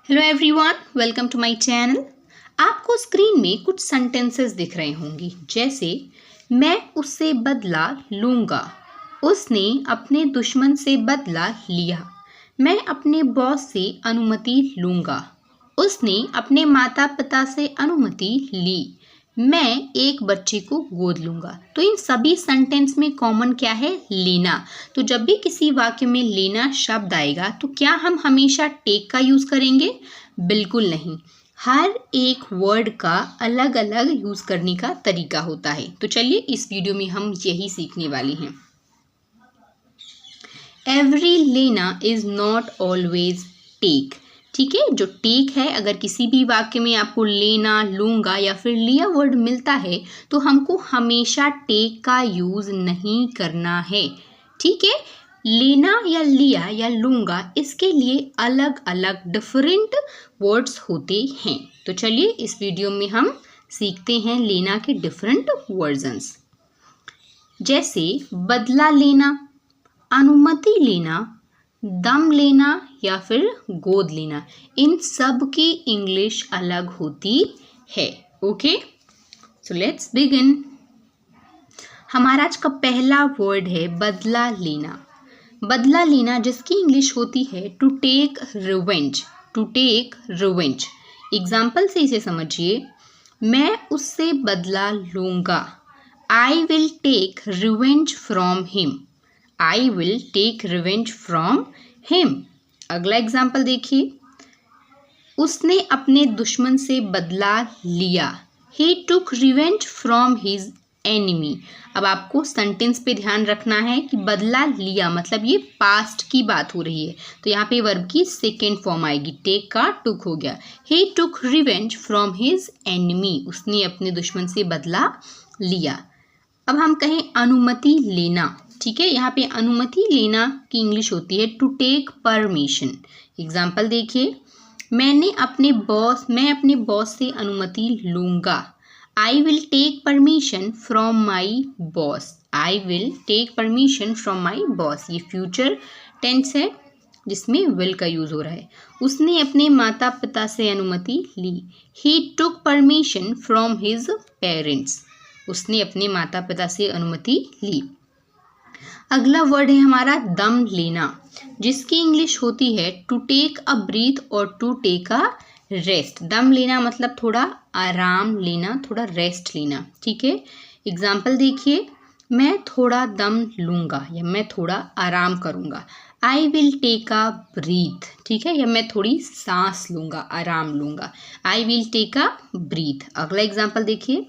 Hello everyone, welcome to my channel. आपको screen में कुछ सेंटेंसेस दिख रहे होंगी, जैसे मैं उससे बदला लूँगा, उसने अपने दुश्मन से बदला लिया, मैं अपने बॉस से अनुमति लूँगा, उसने अपने माता पिता से अनुमति ली, मैं एक बच्चे को गोद लूँगा। तो इन सभी सेंटेंस में कॉमन क्या है? लेना। तो जब भी किसी वाक्य में लेना शब्द आएगा तो क्या हम हमेशा टेक का यूज़ करेंगे? बिल्कुल नहीं। हर एक वर्ड का अलग अलग यूज़ करने का तरीका होता है। तो चलिए इस वीडियो में हम यही सीखने वाले हैं। एवरी लेना इज नॉट ऑलवेज टेक। ठीक है, जो टेक है, अगर किसी भी वाक्य में आपको लेना, लूँगा या फिर लिया वर्ड मिलता है तो हमको हमेशा टेक का यूज़ नहीं करना है। ठीक है, लेना या लिया या लूँगा, इसके लिए अलग अलग डिफरेंट वर्ड्स होते हैं। तो चलिए इस वीडियो में हम सीखते हैं लेना के डिफरेंट वर्जन्स। जैसे बदला लेना, अनुमति लेना, दम लेना या फिर गोद लेना, इन सब की इंग्लिश अलग होती है। Okay, so let's begin. हमारा आज का पहला वर्ड है बदला लेना। बदला लेना जिसकी इंग्लिश होती है to take revenge. To take revenge. Example से इसे समझिए। मैं उससे बदला लूँगा। I will take revenge from him. I will take revenge from him. अगला एग्जाम्पल देखिए। उसने अपने दुश्मन से बदला लिया। He took revenge from his enemy. अब आपको सेंटेंस पे ध्यान रखना है कि बदला लिया मतलब ये पास्ट की बात हो रही है, तो यहाँ पे वर्ब की सेकेंड फॉर्म आएगी। टेक का टुक हो गया। ही took revenge from his enemy. उसने अपने दुश्मन से बदला लिया। अब हम कहें अनुमति लेना। ठीक है, यहाँ पे अनुमति लेना की इंग्लिश होती है टू टेक परमिशन। एग्जाम्पल देखिए। मैं अपने बॉस से अनुमति लूँगा। I will take permission from my boss. I will take permission from my boss. ये फ्यूचर टेंस है जिसमें विल का यूज़ हो रहा है। उसने अपने माता पिता से अनुमति ली। ही टुक परमिशन फ्रॉम हिज पेरेंट्स। उसने अपने माता पिता से अनुमति ली। अगला वर्ड है हमारा दम लेना, जिसकी इंग्लिश होती है टू टेक अ ब्रीथ और टू टेक अ रेस्ट। दम लेना मतलब थोड़ा आराम लेना, थोड़ा रेस्ट लेना। ठीक है, एग्जाम्पल देखिए। मैं थोड़ा दम लूँगा या मैं थोड़ा आराम करूँगा। I will take a breath. ठीक है, या मैं थोड़ी सांस लूँगा, आराम लूँगा। I will take a breath. अगला एग्जाम्पल देखिए।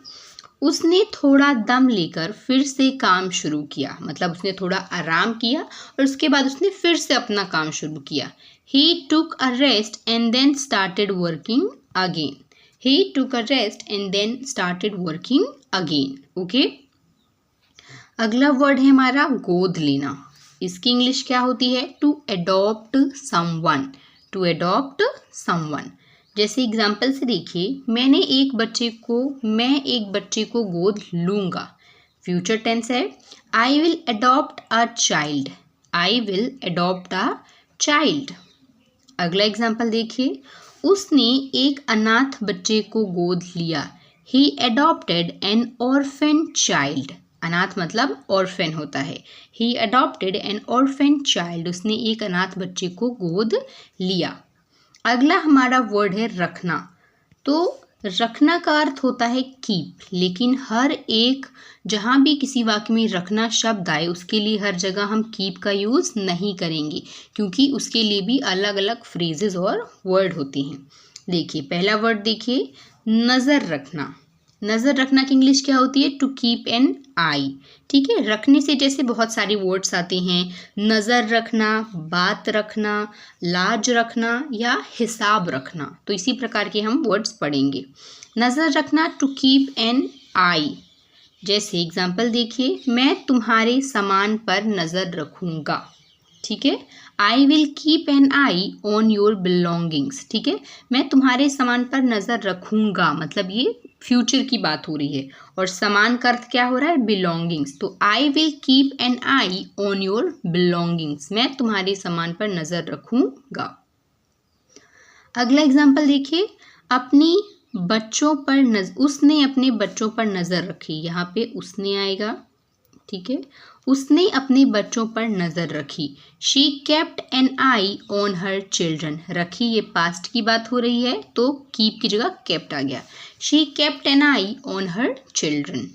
उसने थोड़ा दम लेकर फिर से काम शुरू किया, मतलब उसने थोड़ा आराम किया और उसके बाद उसने फिर से अपना काम शुरू किया। He took a rest and then started working again. He took a rest and then started working again. Okay? अगला वर्ड है हमारा गोद लेना। इसकी इंग्लिश क्या होती है? To adopt someone. To adopt someone. जैसे एग्जाम्पल से देखिए। मैं एक बच्चे को गोद लूँगा। फ्यूचर टेंस है। I will adopt a child. I will adopt a child. अगला एग्जाम्पल देखिए। उसने एक अनाथ बच्चे को गोद लिया। ही अडॉप्टेड एन ऑर्फन चाइल्ड। अनाथ मतलब ऑर्फन होता है। ही अडॉप्टेड एन ऑर्फन चाइल्ड। उसने एक अनाथ बच्चे को गोद लिया। अगला हमारा वर्ड है रखना। तो रखना का अर्थ होता है कीप, लेकिन हर एक जहाँ भी किसी वाक्य में रखना शब्द आए उसके लिए हर जगह हम कीप का यूज़ नहीं करेंगे, क्योंकि उसके लिए भी अलग अलग फ्रेजेस और वर्ड होते हैं। देखिए पहला वर्ड देखिए, नज़र रखना। नज़र रखना की इंग्लिश क्या होती है? टू कीप एन आई। ठीक है, रखने से जैसे बहुत सारे वर्ड्स आते हैं। नज़र रखना, बात रखना, लाज रखना या हिसाब रखना, तो इसी प्रकार के हम वर्ड्स पढ़ेंगे। नज़र रखना टू कीप एन आई। जैसे एग्जाम्पल देखिए। मैं तुम्हारे सामान पर नज़र रखूँगा। ठीक है, आई will keep an eye on your belongings. ठीक है, मैं तुम्हारे सामान पर नज़र रखूँगा मतलब ये फ्यूचर की बात हो रही है, और सामान का अर्थ क्या हो रहा है? बिलोंगिंग्स। तो आई will keep an eye on your belongings. मैं तुम्हारे सामान पर नज़र रखूँगा। अगला एग्जाम्पल देखिए, अपनी बच्चों पर उसने अपने बच्चों पर नज़र रखी। यहाँ पे उसने आएगा, ठीक है। उसने अपने बच्चों पर नज़र रखी। She kept an eye on her children. रखी ये पास्ट की बात हो रही है तो कीप की जगह केप्ट आ गया। She kept an eye on her children.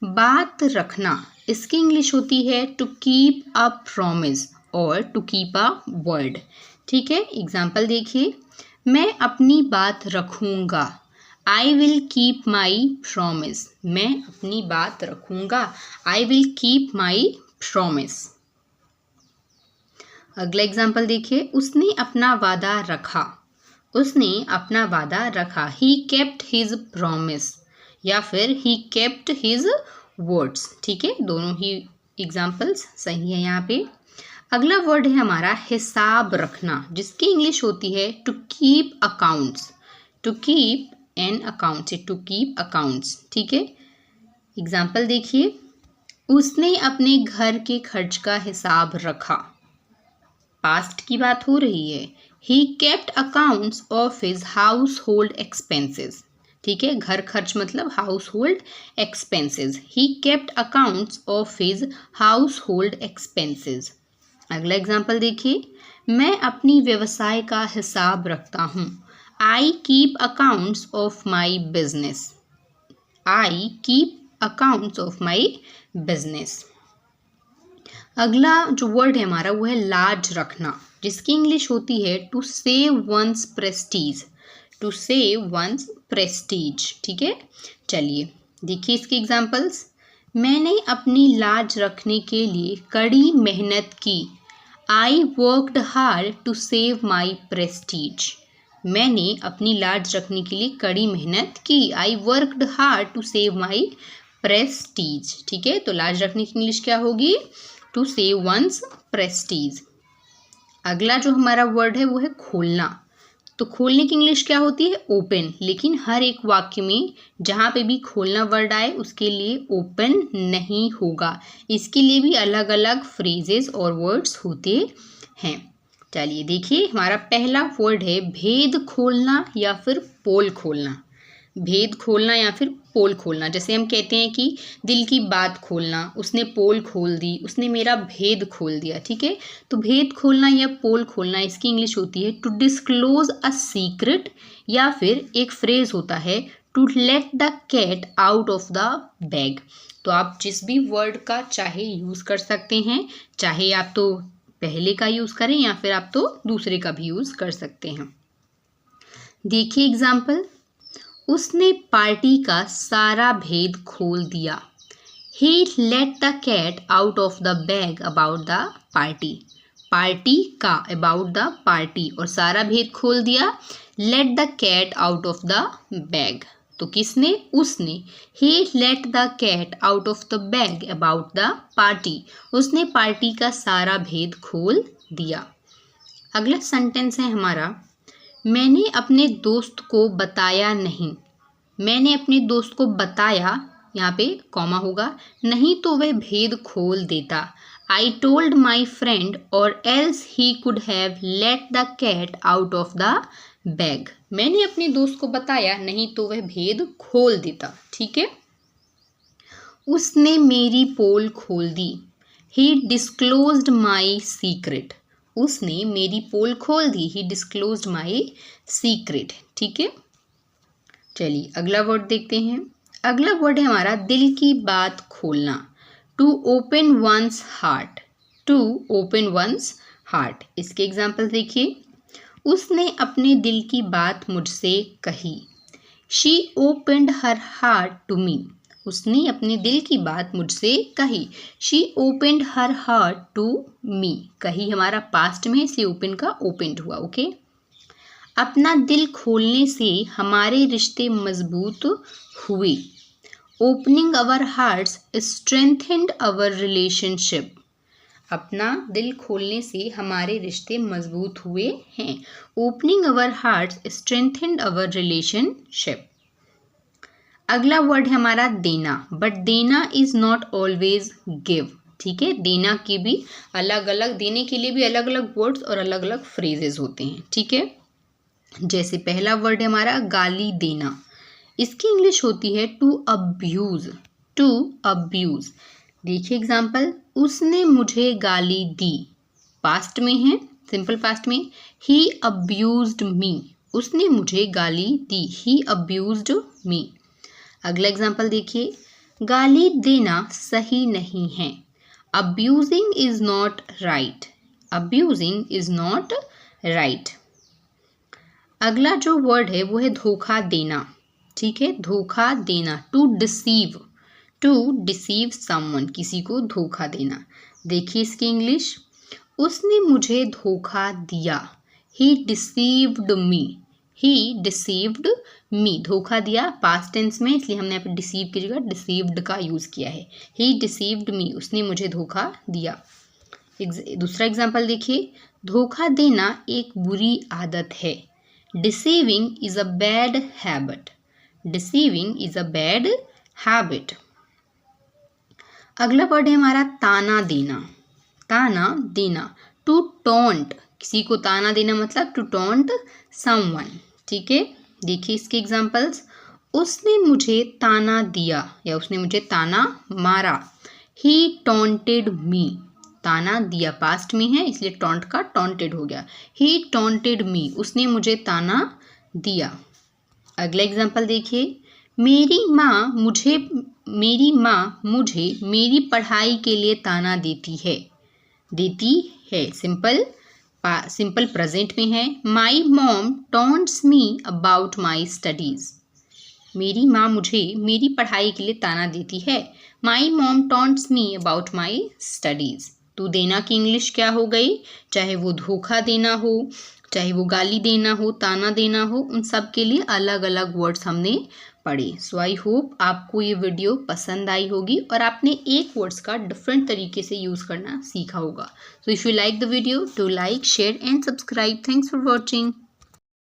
बात रखना, इसकी इंग्लिश होती है टू कीप अ प्रॉमिस और टू कीप अ वर्ड, ठीक है। एग्जाम्पल देखिए, मैं अपनी बात रखूँगा। I will keep my promise. मैं अपनी बात रखूँगा। I will keep my promise. अगला एग्जाम्पल देखिए, उसने अपना वादा रखा। उसने अपना वादा रखा। ही केप्ट हिज प्रॉमिस या फिर ही केप्ट हिज वर्ड्स, ठीक है। दोनों ही एग्जाम्पल्स सही है यहाँ पे। अगला वर्ड है हमारा हिसाब रखना, जिसकी इंग्लिश होती है to keep accounts. To keep an account से टू कीप अकाउंट्स, ठीक है। एग्जाम्पल देखिए, उसने अपने घर के खर्च का हिसाब रखा। पास्ट की बात हो रही है। He kept accounts of his house hold expenses, ठीक है। घर खर्च मतलब house hold expenses. He kept accounts of his house hold expenses. अगला एग्जाम्पल देखिए, मैं अपनी व्यवसाय का हिसाब रखता हूँ। I keep accounts of my business. I keep accounts of my business. अगला जो वर्ड है हमारा वो है लाज रखना, जिसकी इंग्लिश होती है to save one's prestige. To save one's prestige, ठीक है। चलिए देखिए इसके एग्जाम्पल्स। मैंने अपनी लाज रखने के लिए कड़ी मेहनत की। I worked hard to save my prestige. मैंने अपनी लाज रखने के लिए कड़ी मेहनत की। I worked hard to save my prestige, ठीक है। तो लाज रखने की इंग्लिश क्या होगी? To save one's prestige. अगला जो हमारा वर्ड है वो है खोलना। तो खोलने की इंग्लिश क्या होती है? ओपन। लेकिन हर एक वाक्य में जहाँ पे भी खोलना वर्ड आए उसके लिए ओपन नहीं होगा। इसके लिए भी अलग अलग फ्रेजेस और वर्ड्स होते हैं। चलिए देखिए, हमारा पहला वर्ड है भेद खोलना या फिर पोल खोलना। भेद खोलना या फिर पोल खोलना, जैसे हम कहते हैं कि दिल की बात खोलना, उसने पोल खोल दी, उसने मेरा भेद खोल दिया, ठीक है। तो भेद खोलना या पोल खोलना इसकी इंग्लिश होती है टू डिस्क्लोज अ सीक्रेट, या फिर एक फ्रेज होता है to let the cat out of the bag. तो आप जिस भी वर्ड का चाहे यूज़ कर सकते हैं, चाहे आप तो पहले का यूज़ करें या फिर आप तो दूसरे का भी यूज़ कर सकते हैं। देखिए एग्जाम्पल, उसने पार्टी का सारा भेद खोल दिया। He let the cat out of the bag about the party. Party का about the party और सारा भेद खोल दिया। Let the cat out of the bag. तो किसने? उसने। He let the cat out of the bag about the party. उसने पार्टी का सारा भेद खोल दिया। अगला सेंटेंस है हमारा, मैंने अपने दोस्त को बताया नहीं। मैंने अपने दोस्त को बताया, यहाँ पे कॉमा होगा, नहीं तो वह भेद खोल देता। I told my friend or else he could have let the cat out of the bag. मैंने अपने दोस्त को बताया, नहीं तो वह भेद खोल देता, ठीक है। उसने मेरी पोल खोल दी। ही डिस्क्लोज्ड माई सीक्रेट। उसने मेरी पोल खोल दी। ही डिस्क्लोज्ड माई सीक्रेट, ठीक है। चलिए अगला वर्ड देखते हैं। अगला वर्ड है हमारा दिल की बात खोलना। To open one's heart. To open one's heart. इसके एग्जाम्पल देखिए, उसने अपने दिल की बात मुझसे कही। She opened her heart to me. उसने अपने दिल की बात मुझसे कही। She opened her heart to me. कही हमारा पास्ट में, से ओपन का ओपनड हुआ, ओके। अपना दिल खोलने से हमारे रिश्ते मजबूत हुए। Opening our hearts strengthened our relationship. अपना दिल खोलने से हमारे रिश्ते मजबूत हुए हैं। Opening our hearts strengthened our relationship. अगला वर्ड है हमारा देना, बट देना इज नॉट ऑलवेज गिव, ठीक है। देना के भी अलग अलग, देने के लिए भी अलग अलग वर्ड्स और अलग अलग फ्रेजेस होते हैं, ठीक है। जैसे पहला वर्ड है हमारा गाली देना, इसकी इंग्लिश होती है टू अब्यूज। To abuse. देखिए एग्जाम्पल, उसने मुझे गाली दी, पास्ट में है, सिंपल पास्ट में। ही अब्यूज्ड मी, उसने मुझे गाली दी, ही अब्यूज्ड मी। अगला एग्जाम्पल देखिए, गाली देना सही नहीं है, abusing is not right, abusing is not right. अगला जो वर्ड है वो है धोखा देना, ठीक है, धोखा देना, to deceive, to deceive someone, किसी को धोखा देना। देखिए इसकी इंग्लिश, उसने मुझे धोखा दिया, ही डिसीव्ड मी, ही डिसीव्ड मी। धोखा दिया पास्ट टेंस में, इसलिए हमने यहाँ पे डिसीव की जगह डिसीव्ड का यूज़ किया है। ही डिसीव्ड मी, उसने मुझे धोखा दिया। दूसरा एग्जाम्पल देखिए, धोखा देना एक बुरी आदत है, deceiving is a bad habit, deceiving is a bad habit. अगला वर्ड है हमारा ताना देना, ताना देना, टू टॉन्ट, किसी को ताना देना मतलब टू टॉन्ट समवन, ठीक है। देखिए इसके एग्जांपल्स, उसने मुझे ताना दिया या उसने मुझे ताना मारा, ही टॉन्टेड मी, ताना दिया पास्ट में है इसलिए टॉन्ट का टॉन्टेड हो गया, ही टॉन्टेड मी, उसने मुझे ताना दिया। अगला एग्जांपल देखिए, मेरी माँ मुझे मेरी पढ़ाई के लिए ताना देती है, देती है, सिंपल प्रेजेंट में है। My mom taunts me about my studies, मेरी माँ मुझे मेरी पढ़ाई के लिए ताना देती है, my mom taunts me about my studies. तो देना की इंग्लिश क्या हो गई, चाहे वो धोखा देना हो, चाहे वो गाली देना हो, ताना देना हो, उन सब के लिए अलग अलग वर्ड्स हमने पढ़े। सो आई होप आपको ये वीडियो पसंद आई होगी और आपने एक वर्ड्स का डिफरेंट तरीके से यूज़ करना सीखा होगा। So if you like the video, do like, share and subscribe. Thanks for watching.